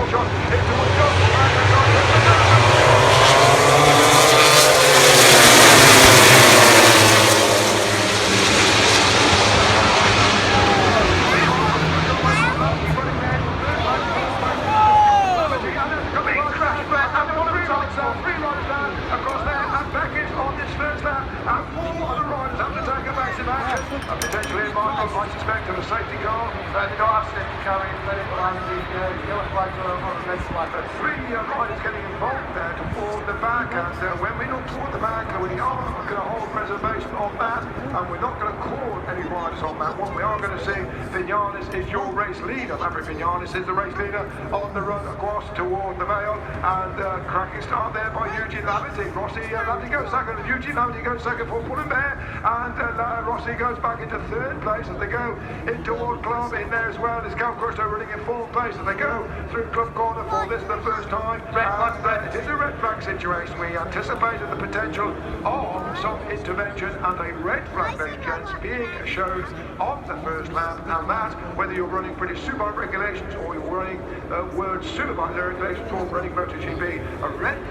pole shot into a jump. Three riders down across there, and Beckett's on this first lap, and four other riders have to take a massive action. And potentially, Michael, I suspect, of a safety car. They don't have safety car in, but it behind the yellow flags on the red flag. Three riders getting involved there toward the back, and when we look toward the back, we are going to hold reservation on that, and we're not going to call any riders on that one. We are going to see Vinales is your race leader. Maverick Vinales is the race leader on the run across toward the Vale, and cracking start there by Eugene Lavity. Rossi goes second, and Eugene Lavity goes second for Pull&Bear, and Rossi goes back into third place as they go in toward Club in there as well. There's Cal Crusher running in fourth place as they go through Club Corner for this the first time. It is a red flag situation. We anticipated the potential of some intervention and a red flag, ladies and gents, being shown on the first lap, and that whether you're running British Superbike regulations or you're running World Superbike regulations or running MotoGP, a red flag